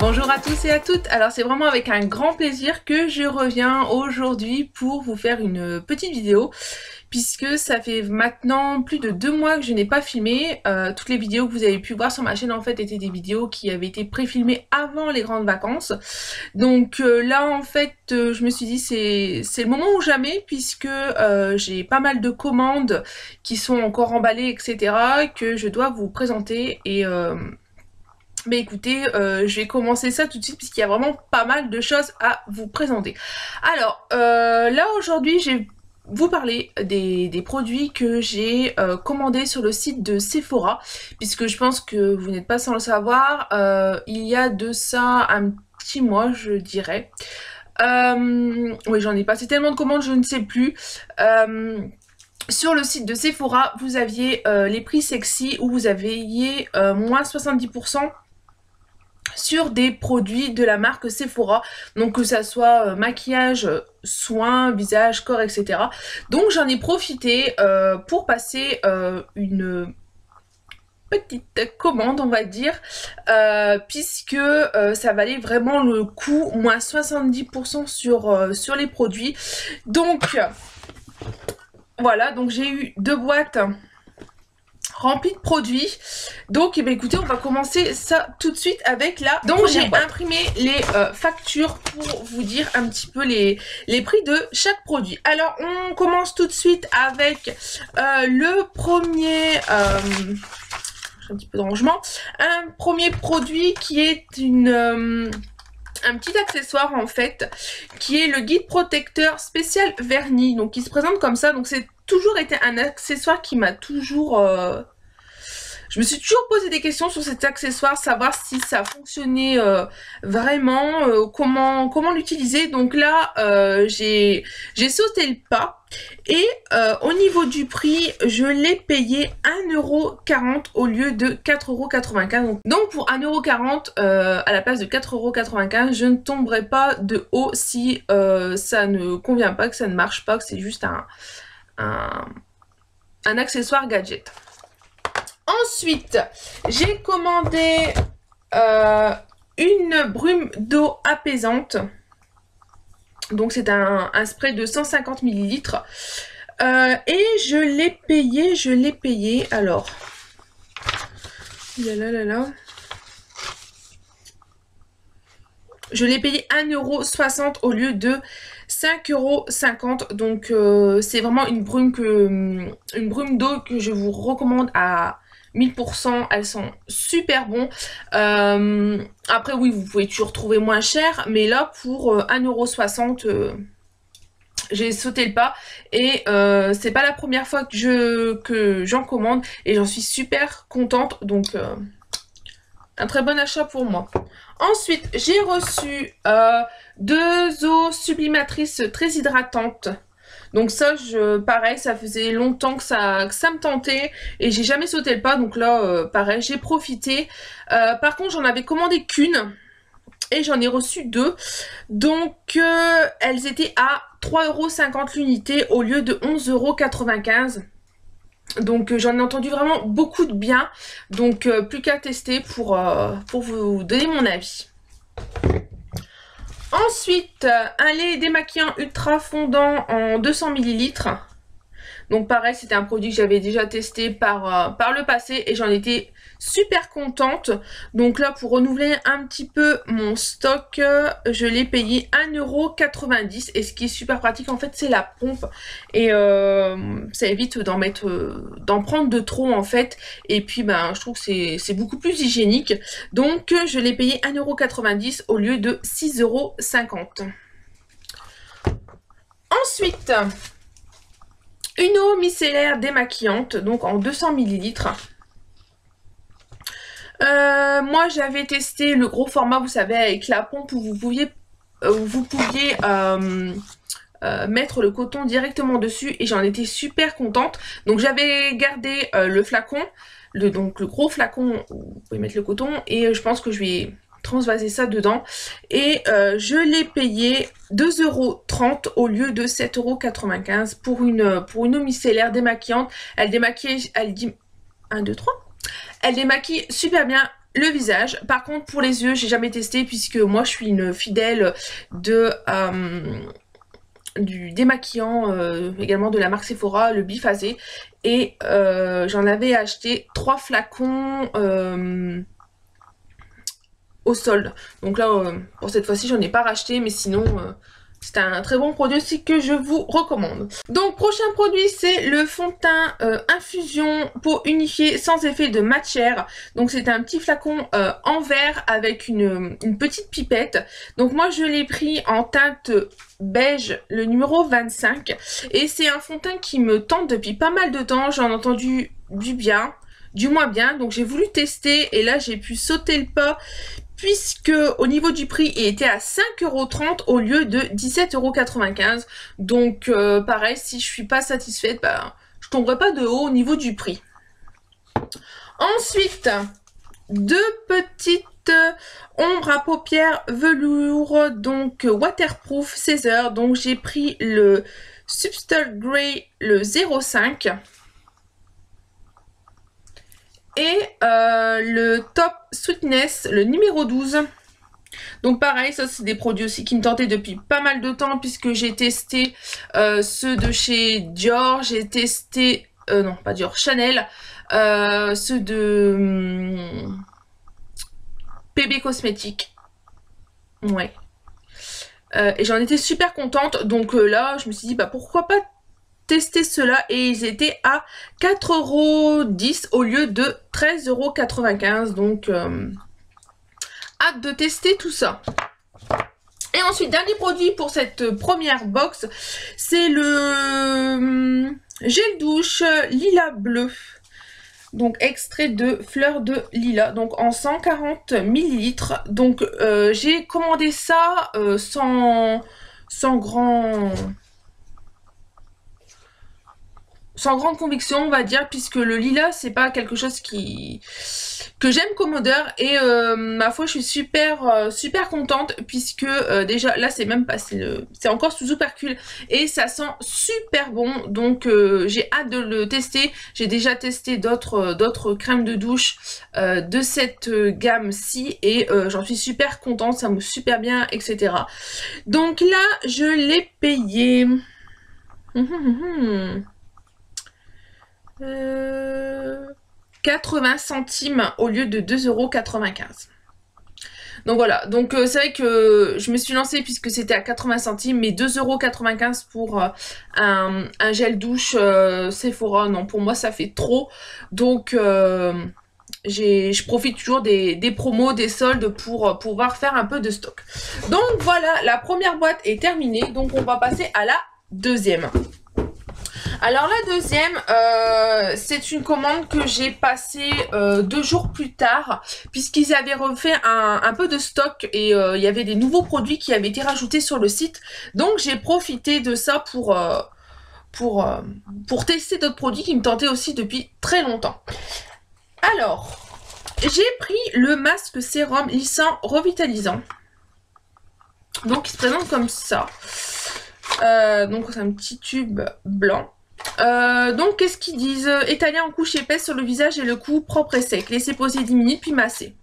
Bonjour à tous et à toutes. Alors c'est vraiment avec un grand plaisir que je reviens aujourd'hui pour vous faire une petite vidéo, puisque ça fait maintenant plus de 2 mois que je n'ai pas filmé. Toutes les vidéos que vous avez pu voir sur ma chaîne en fait étaient des vidéos qui avaient été pré-filmées avant les grandes vacances. Donc là en fait je me suis dit c'est le moment ou jamais, puisque j'ai pas mal de commandes qui sont encore emballées etc. que je dois vous présenter et mais écoutez, je vais commencer ça tout de suite puisqu'il y a vraiment pas mal de choses à vous présenter. Alors, là aujourd'hui, je vais vous parler des produits que j'ai commandés sur le site de Sephora, puisque je pense que vous n'êtes pas sans le savoir, il y a de ça un petit mois, je dirais. Oui, j'en ai passé tellement de commandes, je ne sais plus. Sur le site de Sephora, vous aviez les prix sexy où vous aviez moins 70% sur des produits de la marque Sephora, donc que ça soit maquillage, soins, visage, corps, etc. Donc j'en ai profité pour passer une petite commande, on va dire, puisque ça valait vraiment le coup, moins 70% sur les produits. Donc voilà, donc j'ai eu 2 boîtes rempli de produits. Donc écoutez, on va commencer ça tout de suite avec la donc j'ai imprimé les factures pour vous dire un petit peu les prix de chaque produit. Alors on commence tout de suite avec le premier j'ai un petit peu de rangement, un premier produit qui est un petit accessoire en fait, qui est le guide protecteur spécial vernis, donc qui se présente comme ça. Donc c'est toujours été un accessoire qui m'a toujours je me suis toujours posé des questions sur cet accessoire, savoir si ça fonctionnait vraiment, comment l'utiliser. Donc là j'ai sauté le pas et au niveau du prix je l'ai payé 1,40 € au lieu de 4,95 €. Donc pour 1,40 € à la place de 4,95 €, je ne tomberai pas de haut si ça ne convient pas, que ça ne marche pas, que c'est juste un accessoire gadget. Ensuite, j'ai commandé une brume d'eau apaisante. Donc c'est un spray de 150 ml. Et je l'ai payé, alors. Je l'ai payé 1,60 € au lieu de 5,50 €. Donc c'est vraiment une brume d'eau que je vous recommande à 1000%. Elles sont super bons. Après oui, vous pouvez toujours trouver moins cher, mais là pour 1,60 €, j'ai sauté le pas et c'est pas la première fois que j'en commande et j'en suis super contente. Donc un très bon achat pour moi. Ensuite, j'ai reçu 2 eaux sublimatrices très hydratantes. Donc ça, pareil, ça faisait longtemps que ça me tentait et j'ai jamais sauté le pas. Donc là, pareil, j'ai profité. Par contre, j'en avais commandé qu'une et j'en ai reçu 2. Donc elles étaient à 3,50 € l'unité au lieu de 11,95 €. Donc j'en ai entendu vraiment beaucoup de bien, donc plus qu'à tester pour vous donner mon avis. Ensuite, un lait démaquillant ultra fondant en 200 ml. Donc pareil, c'était un produit que j'avais déjà testé par le passé et j'en étais super contente. Donc là, pour renouveler un petit peu mon stock, je l'ai payé 1,90 € et ce qui est super pratique en fait, c'est la pompe et ça évite d'en prendre de trop en fait. Et puis ben je trouve que c'est beaucoup plus hygiénique. Donc je l'ai payé 1,90 € au lieu de 6,50 €. Ensuite, une eau micellaire démaquillante, donc en 200 ml. Moi j'avais testé le gros format, vous savez, avec la pompe où vous pouviez mettre le coton directement dessus et j'en étais super contente. Donc j'avais gardé le flacon, donc le gros flacon où vous pouvez mettre le coton et je pense que je vais transvaser ça dedans et je l'ai payé 2,30 € au lieu de 7,95 € pour une eau micellaire démaquillante. Elle démaquille, elle dit 1, 2, 3. Elle démaquille super bien le visage. Par contre pour les yeux j'ai jamais testé puisque moi je suis une fidèle de du démaquillant également de la marque Sephora, le biphasé, et j'en avais acheté 3 flacons au solde. Donc là pour cette fois-ci j'en ai pas racheté, mais sinon c'est un très bon produit aussi que je vous recommande. Donc prochain produit c'est le fond de teint infusion pour unifier sans effet de matière. Donc c'est un petit flacon en verre avec une petite pipette. Donc moi je l'ai pris en teinte beige, le numéro 25. Et c'est un fond de teint qui me tente depuis pas mal de temps. J'en ai entendu du moins bien. Donc j'ai voulu tester et là j'ai pu sauter le pas, puisque au niveau du prix il était à 5,30 € au lieu de 17,95 €. Donc pareil, si je suis pas satisfaite, bah, je tomberai pas de haut au niveau du prix. Ensuite, 2 petites ombres à paupières velours, donc waterproof 16 heures. Donc j'ai pris le Subtle Grey, le 05. Et le Top Sweetness, le numéro 12. Donc pareil, ça c'est des produits aussi qui me tentaient depuis pas mal de temps, puisque j'ai testé ceux de chez Dior, j'ai testé, non pas Dior, Chanel, ceux de PB Cosmétiques. Ouais. Et j'en étais super contente, donc là je me suis dit bah pourquoi pas tester cela, et ils étaient à 4,10 € au lieu de 13,95 €. Donc hâte de tester tout ça. Et ensuite dernier produit pour cette première box, c'est le gel douche lilas bleu. Donc extrait de fleurs de lilas, donc en 140 ml. Donc j'ai commandé ça sans grande conviction, on va dire, puisque le lilas c'est pas quelque chose que j'aime comme odeur, et ma foi je suis super contente, puisque déjà là c'est même pas, c'est encore sous opercule et ça sent super bon. Donc j'ai hâte de le tester. J'ai déjà testé d'autres crèmes de douche de cette gamme-ci, et j'en suis super contente, ça mousse super bien, etc. Donc là je l'ai payé 80 centimes au lieu de 2,95 €. Donc voilà, donc c'est vrai que je me suis lancée puisque c'était à 80 centimes, mais 2,95 € pour un gel douche Sephora, non, pour moi ça fait trop. Donc je profite toujours des promos, des soldes pour pouvoir faire un peu de stock. Donc voilà, la première boîte est terminée, donc on va passer à la deuxième. Alors la deuxième, c'est une commande que j'ai passée 2 jours plus tard, puisqu'ils avaient refait un peu de stock, et il y avait des nouveaux produits qui avaient été rajoutés sur le site. Donc j'ai profité de ça pour tester d'autres produits qui me tentaient aussi depuis très longtemps. Alors, j'ai pris le masque sérum lissant revitalisant. Donc il se présente comme ça. Donc c'est un petit tube blanc. Donc qu'est-ce qu'ils disent? Étaler en couche épaisse sur le visage et le cou propre et sec. Laissez poser 10 minutes puis masser.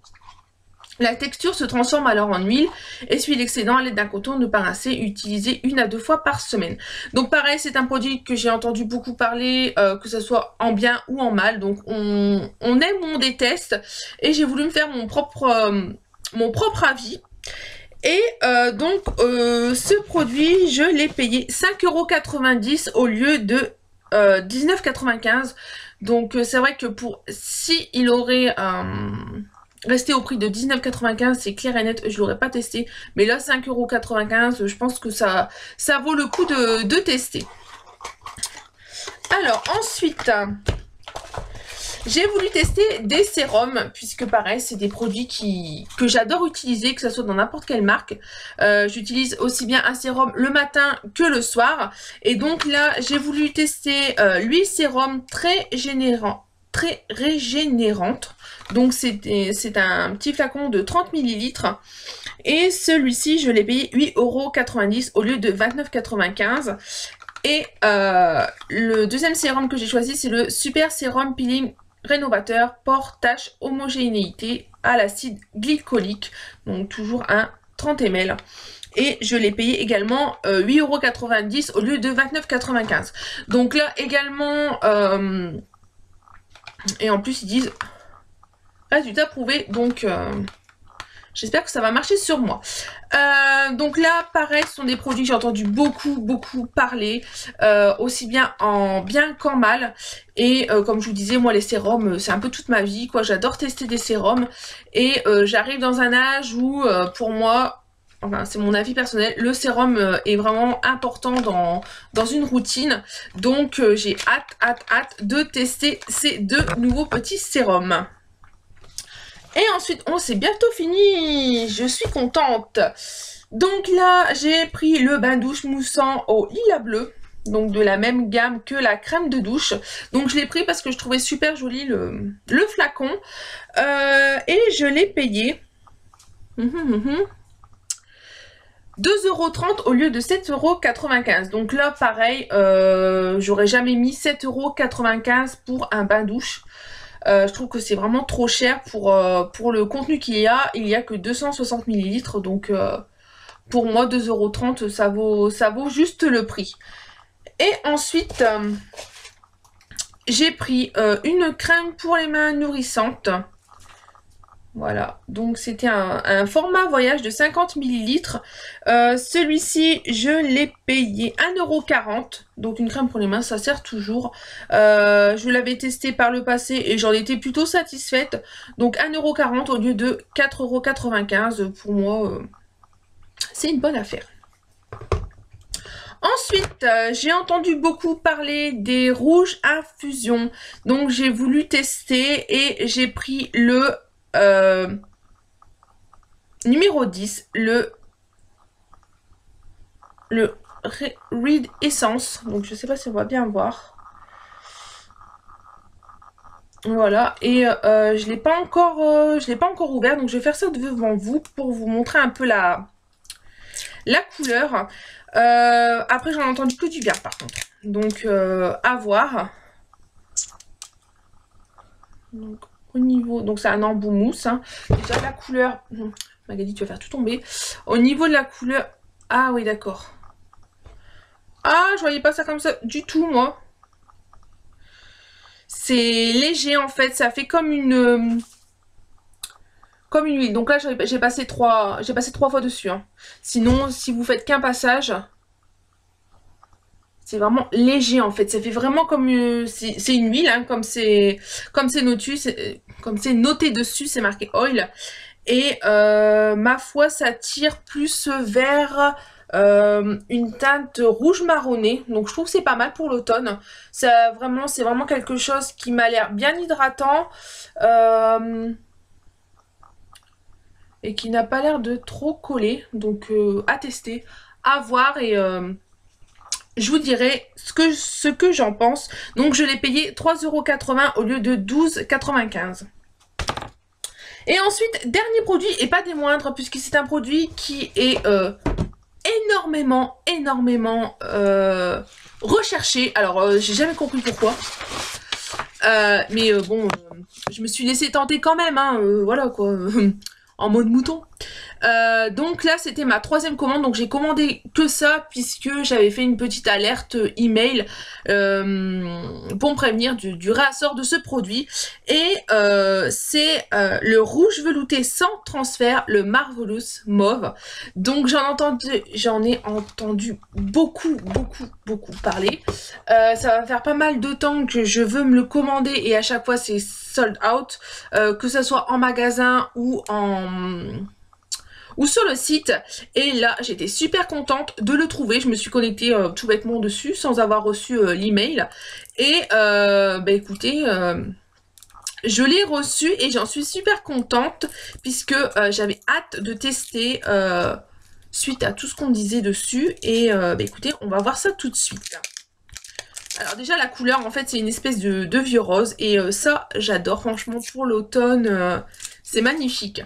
La texture se transforme alors en huile. Essuyez l'excédent à l'aide d'un coton de pain rincé. Utilisez 1 à 2 fois par semaine. Donc pareil, c'est un produit que j'ai entendu beaucoup parler, que ce soit en bien ou en mal. Donc on aime ou on déteste. Et j'ai voulu me faire mon propre avis. Et donc ce produit, je l'ai payé 5,90 € au lieu de 19,95 €. Donc c'est vrai que si il aurait resté au prix de 19,95 €, c'est clair et net, je l'aurais pas testé. Mais là 5,95 €, je pense que ça vaut le coup de tester. Alors ensuite, j'ai voulu tester des sérums, puisque pareil, c'est des produits que j'adore utiliser, que ce soit dans n'importe quelle marque. J'utilise aussi bien un sérum le matin que le soir. Et donc là, j'ai voulu tester l'huile sérum très régénérante. Donc c'est un petit flacon de 30 ml. Et celui-ci, je l'ai payé 8,90 € au lieu de 29,95 €. Et le deuxième sérum que j'ai choisi, c'est le Super Sérum Peeling rénovateur, port, tache, homogénéité à l'acide glycolique. Donc toujours un 30 ml. Et je l'ai payé également 8,90 € au lieu de 29,95 €. Donc là également, et en plus ils disent résultat prouvé, donc j'espère que ça va marcher sur moi. Donc là, pareil, ce sont des produits que j'ai entendu beaucoup parler, aussi bien en bien qu'en mal. Et comme je vous disais, moi les sérums, c'est un peu toute ma vie, quoi. J'adore tester des sérums. Et j'arrive dans un âge où, pour moi, enfin c'est mon avis personnel, le sérum est vraiment important dans une routine. Donc j'ai hâte de tester ces deux nouveaux petits sérums. Et ensuite, on c'est bientôt fini. Je suis contente. Donc là, j'ai pris le bain douche moussant au lilas bleu. Donc de la même gamme que la crème de douche. Donc je l'ai pris parce que je trouvais super joli le flacon. Et je l'ai payé 2,30 € au lieu de 7,95 €. Donc là, pareil, j'aurais jamais mis 7,95 € pour un bain douche. Je trouve que c'est vraiment trop cher pour le contenu qu'il y a. Il n'y a que 260 ml. Donc pour moi 2,30 € ça vaut juste le prix. Et ensuite j'ai pris une crème pour les mains nourrissantes. Voilà, donc c'était un format voyage de 50 ml. Celui-ci, je l'ai payé 1,40 €. Donc une crème pour les mains, ça sert toujours. Je l'avais testé par le passé et j'en étais plutôt satisfaite. Donc 1,40 € au lieu de 4,95 € pour moi. C'est une bonne affaire. Ensuite, j'ai entendu beaucoup parler des rouges infusion. Donc j'ai voulu tester et j'ai pris le numéro 10, le Reed Essence. Donc je sais pas si on va bien voir. Voilà, et je l'ai pas encore ouvert, donc je vais faire ça devant vous pour vous montrer un peu la couleur. Après j'en ai entendu que du bien par contre, donc à voir. Donc au niveau, donc c'est un embout mousse, hein. Déjà la couleur, Magali tu vas faire tout tomber. Au niveau de la couleur, ah oui d'accord. Ah je voyais pas ça comme ça du tout moi. C'est léger en fait, ça fait comme une huile. Donc là j'ai passé 3 fois dessus, hein. Sinon si vous faites qu'un passage, c'est vraiment léger en fait. Ça fait vraiment comme c'est une huile, hein, comme c'est noté dessus, c'est marqué oil. Et ma foi, ça tire plus vers une teinte rouge marronné. Donc je trouve que c'est pas mal pour l'automne. C'est vraiment quelque chose qui m'a l'air bien hydratant. Et qui n'a pas l'air de trop coller. Donc à tester, à voir, et je vous dirai ce que j'en pense. Donc je l'ai payé 3,80 € au lieu de 12,95 €. Et ensuite, dernier produit, et pas des moindres, puisque c'est un produit qui est énormément recherché. Alors j'ai jamais compris pourquoi. Mais bon, je me suis laissée tenter quand même, hein, voilà quoi, en mode mouton. Donc là c'était ma 3e commande, donc j'ai commandé que ça puisque j'avais fait une petite alerte email pour me prévenir du réassort de ce produit. Et c'est le rouge velouté sans transfert, le Marvelous Mauve. Donc j'en ai entendu beaucoup parler. Ça va faire pas mal de temps que je veux me le commander et à chaque fois c'est sold out, que ce soit en magasin ou sur le site. Et là j'étais super contente de le trouver. Je me suis connectée tout bêtement dessus sans avoir reçu l'email. Et bah écoutez, je l'ai reçu et j'en suis super contente puisque j'avais hâte de tester suite à tout ce qu'on disait dessus. Et bah écoutez, on va voir ça tout de suite. Alors déjà la couleur en fait c'est une espèce de vieux rose et ça j'adore, franchement pour l'automne c'est magnifique.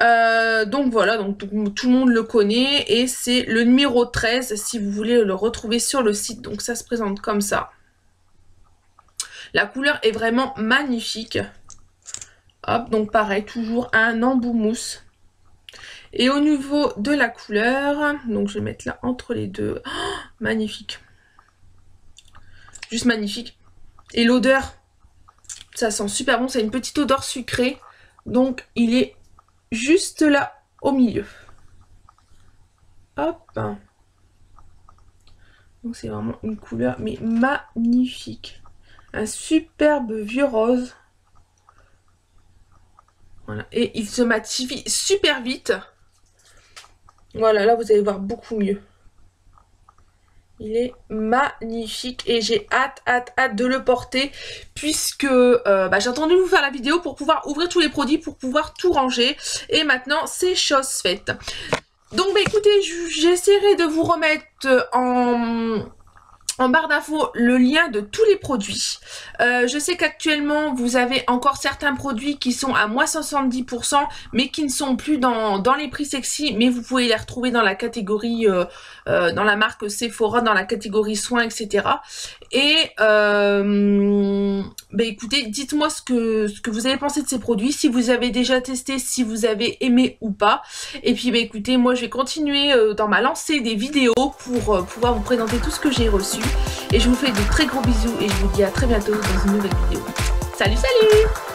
Donc voilà, donc tout le monde le connaît et c'est le numéro 13 si vous voulez le retrouver sur le site. Donc ça se présente comme ça. La couleur est vraiment magnifique. Hop, donc pareil, toujours un embout mousse. Et au niveau de la couleur, donc je vais mettre là entre les deux. Oh, magnifique. Juste magnifique. Et l'odeur, ça sent super bon, c'est une petite odeur sucrée. Donc il est juste là au milieu. Hop. Donc c'est vraiment une couleur mais magnifique. Un superbe vieux rose. Voilà. Et il se matifie super vite. Voilà, là vous allez voir beaucoup mieux. Il est magnifique et j'ai hâte de le porter puisque j'ai attendu de vous faire la vidéo pour pouvoir ouvrir tous les produits, pour pouvoir tout ranger. Et maintenant, c'est chose faite. Donc écoutez, j'essaierai de vous remettre en barre d'infos le lien de tous les produits. Je sais qu'actuellement vous avez encore certains produits qui sont à moins 70% mais qui ne sont plus dans les prix sexy, mais vous pouvez les retrouver dans la catégorie dans la marque Sephora, dans la catégorie soins, etc. Et écoutez, dites-moi ce que vous avez pensé de ces produits, si vous avez déjà testé, si vous avez aimé ou pas. Et puis écoutez, moi je vais continuer dans ma lancée des vidéos pour pouvoir vous présenter tout ce que j'ai reçu. Et je vous fais de très gros bisous et je vous dis à très bientôt dans une nouvelle vidéo. Salut, salut!